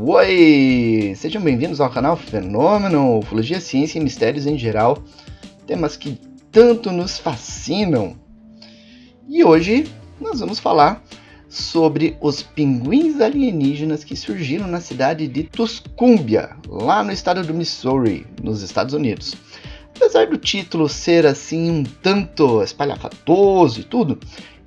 Oi! Sejam bem-vindos ao canal Fenômeno, ufologia, ciência e mistérios em geral, temas que tanto nos fascinam. E hoje nós vamos falar sobre os pinguins alienígenas que surgiram na cidade de Tuscumbia, lá no estado do Missouri, nos Estados Unidos. Apesar do título ser assim um tanto espalhafatoso e tudo,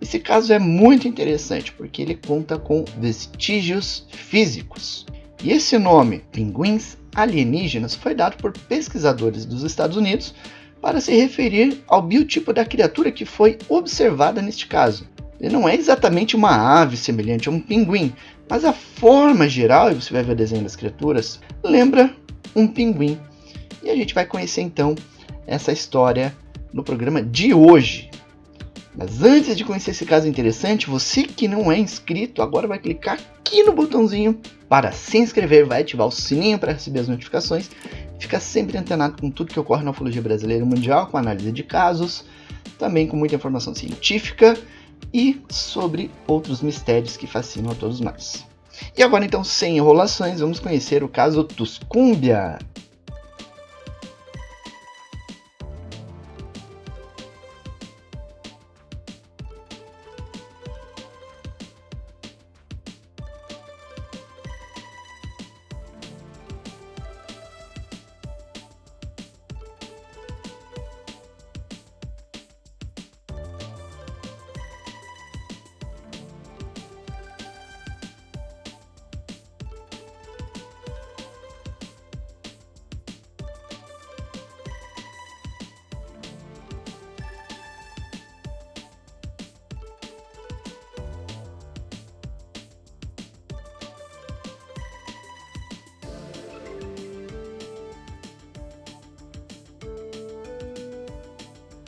esse caso é muito interessante porque ele conta com vestígios físicos. E esse nome, pinguins alienígenas, foi dado por pesquisadores dos Estados Unidos para se referir ao biotipo da criatura que foi observada neste caso. Ele não é exatamente uma ave semelhante a um pinguim, mas a forma geral, e você vai ver o desenho das criaturas, lembra um pinguim. E a gente vai conhecer então essa história no programa de hoje. Mas antes de conhecer esse caso interessante, você que não é inscrito, agora vai clicar aqui no botãozinho para se inscrever, vai ativar o sininho para receber as notificações, fica sempre antenado com tudo que ocorre na ufologia brasileira e mundial, com análise de casos, também com muita informação científica e sobre outros mistérios que fascinam a todos nós. E agora então, sem enrolações, vamos conhecer o caso Tuscumbia.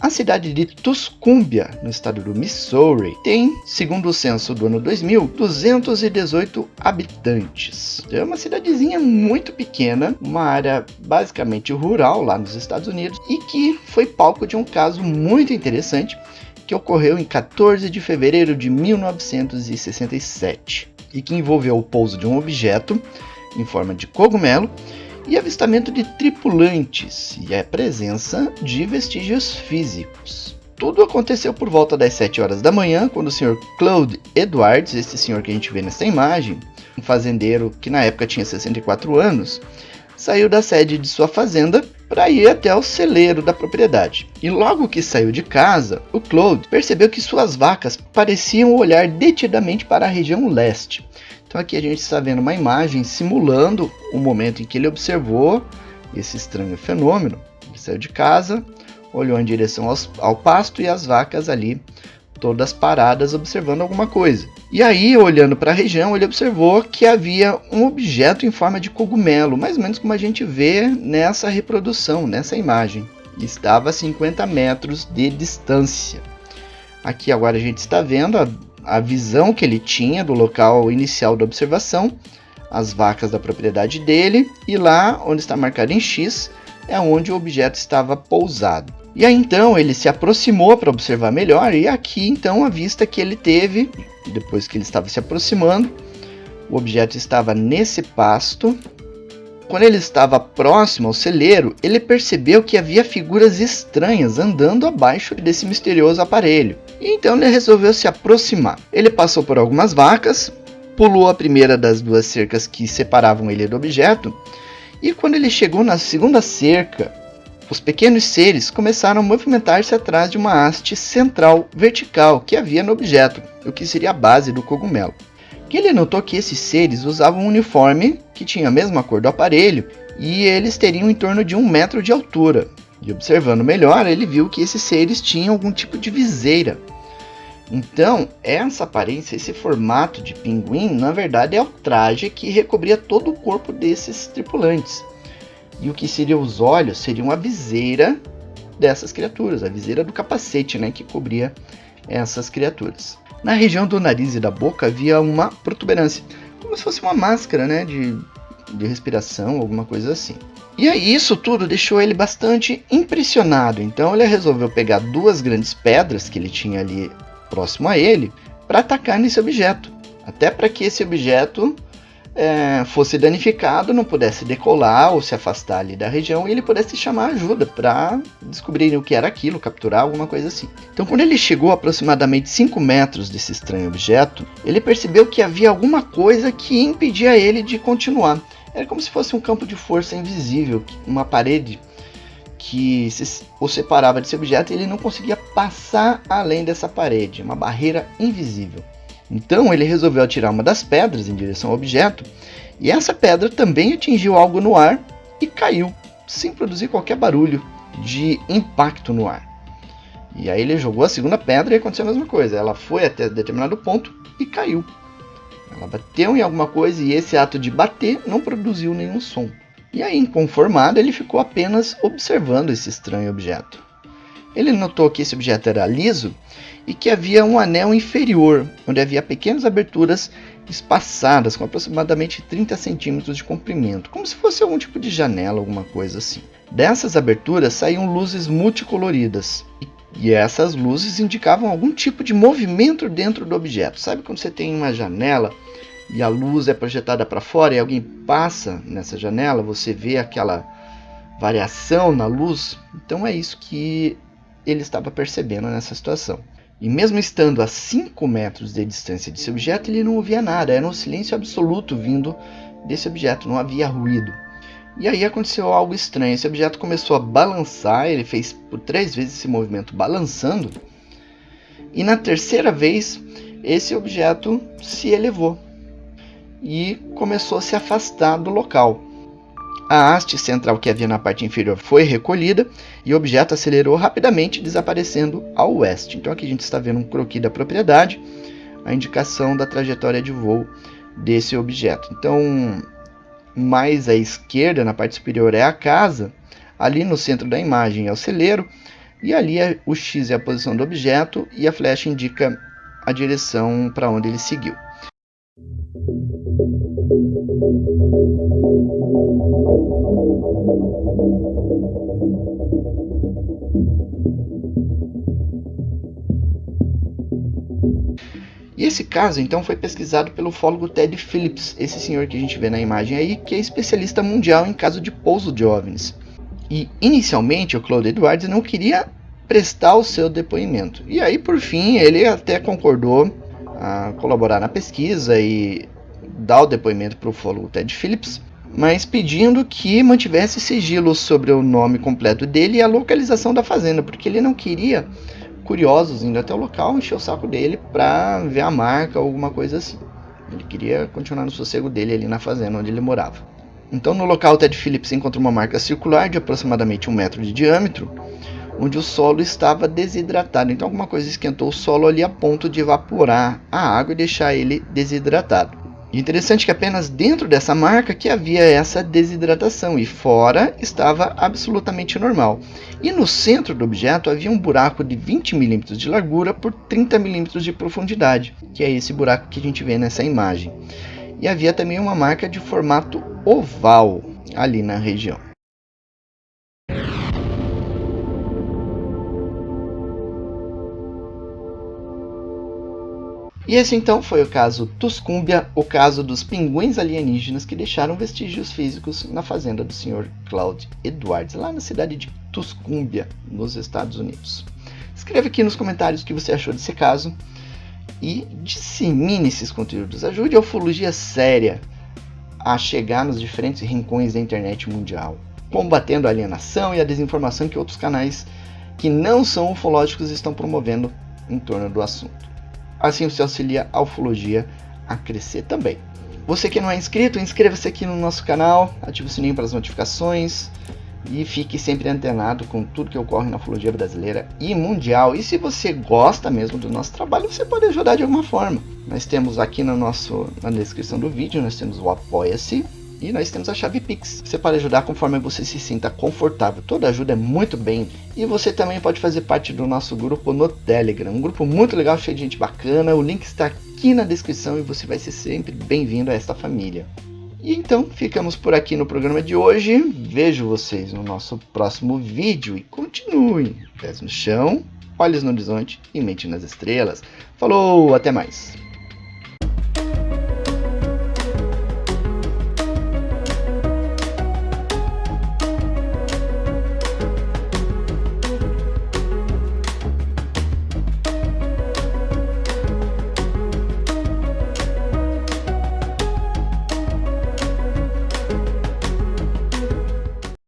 A cidade de Tuscumbia, no estado do Missouri, tem, segundo o censo do ano 2000, 218 habitantes. É uma cidadezinha muito pequena, uma área basicamente rural lá nos Estados Unidos e que foi palco de um caso muito interessante que ocorreu em 14 de fevereiro de 1967 e que envolveu o pouso de um objeto em forma de cogumelo e avistamento de tripulantes e a presença de vestígios físicos. Tudo aconteceu por volta das 7 horas da manhã, quando o Sr. Claude Edwards, esse senhor que a gente vê nessa imagem, um fazendeiro que na época tinha 64 anos, saiu da sede de sua fazenda para ir até o celeiro da propriedade. E logo que saiu de casa, o Claude percebeu que suas vacas pareciam olhar detidamente para a região leste. Então aqui a gente está vendo uma imagem simulando o momento em que ele observou esse estranho fenômeno. Ele saiu de casa, olhou em direção ao pasto e as vacas ali todas paradas observando alguma coisa. E aí, olhando para a região, ele observou que havia um objeto em forma de cogumelo, mais ou menos como a gente vê nessa reprodução, nessa imagem. E estava a 50 metros de distância. Aqui agora a gente está vendo a visão que ele tinha do local inicial da observação, as vacas da propriedade dele, e lá onde está marcado em X é onde o objeto estava pousado. E aí então ele se aproximou para observar melhor, e aqui então a vista que ele teve, depois que ele estava se aproximando, o objeto estava nesse pasto. Quando ele estava próximo ao celeiro, ele percebeu que havia figuras estranhas andando abaixo desse misterioso aparelho. E então ele resolveu se aproximar. Ele passou por algumas vacas, pulou a primeira das duas cercas que separavam ele do objeto, e quando ele chegou na segunda cerca, os pequenos seres começaram a movimentar-se atrás de uma haste central vertical que havia no objeto, o que seria a base do cogumelo. E ele notou que esses seres usavam um uniforme que tinha a mesma cor do aparelho e eles teriam em torno de 1 metro de altura. E observando melhor, ele viu que esses seres tinham algum tipo de viseira. Então, essa aparência, esse formato de pinguim, na verdade é o traje que recobria todo o corpo desses tripulantes. E o que seriam os olhos seriam a viseira dessas criaturas, a viseira do capacete, né, que cobria essas criaturas. Na região do nariz e da boca havia uma protuberância, como se fosse uma máscara, né, de respiração, alguma coisa assim. E aí isso tudo deixou ele bastante impressionado, então ele resolveu pegar 2 grandes pedras que ele tinha ali próximo a ele para atacar nesse objeto, até para que esse objeto fosse danificado, não pudesse decolar ou se afastar ali da região, e ele pudesse chamar ajuda para descobrir o que era aquilo, capturar alguma coisa assim. Então, quando ele chegou a aproximadamente 5 metros desse estranho objeto, ele percebeu que havia alguma coisa que impedia ele de continuar. Era como se fosse um campo de força invisível, uma parede que o separava desse objeto, e ele não conseguia passar além dessa parede, uma barreira invisível. Então ele resolveu atirar uma das pedras em direção ao objeto, e essa pedra também atingiu algo no ar e caiu, sem produzir qualquer barulho de impacto no ar. E aí ele jogou a segunda pedra e aconteceu a mesma coisa. Ela foi até determinado ponto e caiu. Ela bateu em alguma coisa e esse ato de bater não produziu nenhum som. E aí, inconformado, ele ficou apenas observando esse estranho objeto. Ele notou que esse objeto era liso e que havia um anel inferior, onde havia pequenas aberturas espaçadas com aproximadamente 30 centímetros de comprimento, como se fosse algum tipo de janela, alguma coisa assim. Dessas aberturas saíam luzes multicoloridas, e essas luzes indicavam algum tipo de movimento dentro do objeto. Sabe quando você tem uma janela e a luz é projetada para fora e alguém passa nessa janela, você vê aquela variação na luz? Então é isso que ele estava percebendo nessa situação. E mesmo estando a 5 metros de distância desse objeto, ele não ouvia nada, era um silêncio absoluto vindo desse objeto, não havia ruído. E aí aconteceu algo estranho, esse objeto começou a balançar, ele fez por 3 vezes esse movimento balançando, e na terceira vez esse objeto se elevou e começou a se afastar do local. A haste central que havia na parte inferior foi recolhida e o objeto acelerou rapidamente, desaparecendo ao oeste. Então aqui a gente está vendo um croquis da propriedade, a indicação da trajetória de voo desse objeto. Então, mais à esquerda, na parte superior, é a casa, ali no centro da imagem é o celeiro, e ali o X é a posição do objeto e a flecha indica a direção para onde ele seguiu. E esse caso, então, foi pesquisado pelo ufólogo Ted Phillips, esse senhor que a gente vê na imagem aí, que é especialista mundial em caso de pouso de OVNIs. E, inicialmente, o Claude Edwards não queria prestar o seu depoimento. E aí, por fim, ele até concordou a colaborar na pesquisa e dar o depoimento para o ufólogo Ted Phillips, mas pedindo que mantivesse sigilo sobre o nome completo dele e a localização da fazenda, porque ele não queria curiosos indo até o local encher o saco dele para ver a marca ou alguma coisa assim. Ele queria continuar no sossego dele ali na fazenda onde ele morava. Então, no local, Ted Phillips encontrou uma marca circular de aproximadamente 1 metro de diâmetro, onde o solo estava desidratado. Então, alguma coisa esquentou o solo ali a ponto de evaporar a água e deixar ele desidratado. E interessante que apenas dentro dessa marca que havia essa desidratação e fora estava absolutamente normal. E no centro do objeto havia um buraco de 20 milímetros de largura por 30 milímetros de profundidade, que é esse buraco que a gente vê nessa imagem. E havia também uma marca de formato oval ali na região. E esse então foi o caso Tuscumbia, o caso dos pinguins alienígenas que deixaram vestígios físicos na fazenda do Sr. Claude Edwards, lá na cidade de Tuscumbia, nos Estados Unidos. Escreva aqui nos comentários o que você achou desse caso e dissemine esses conteúdos. Ajude a ufologia séria a chegar nos diferentes rincões da internet mundial, combatendo a alienação e a desinformação que outros canais que não são ufológicos estão promovendo em torno do assunto. Assim você auxilia a ufologia a crescer também. Você que não é inscrito, inscreva-se aqui no nosso canal, ative o sininho para as notificações e fique sempre antenado com tudo que ocorre na ufologia brasileira e mundial. E se você gosta mesmo do nosso trabalho, você pode ajudar de alguma forma. Nós temos aqui na descrição do vídeo, nós temos o Apoia-se e nós temos a chave Pix. Você pode ajudar conforme você se sinta confortável. Toda ajuda é muito bem. E você também pode fazer parte do nosso grupo no Telegram. Um grupo muito legal, cheio de gente bacana. O link está aqui na descrição e você vai ser sempre bem-vindo a esta família. E então, ficamos por aqui no programa de hoje. Vejo vocês no nosso próximo vídeo. E continuem. Pés no chão, olhos no horizonte e mente nas estrelas. Falou, até mais.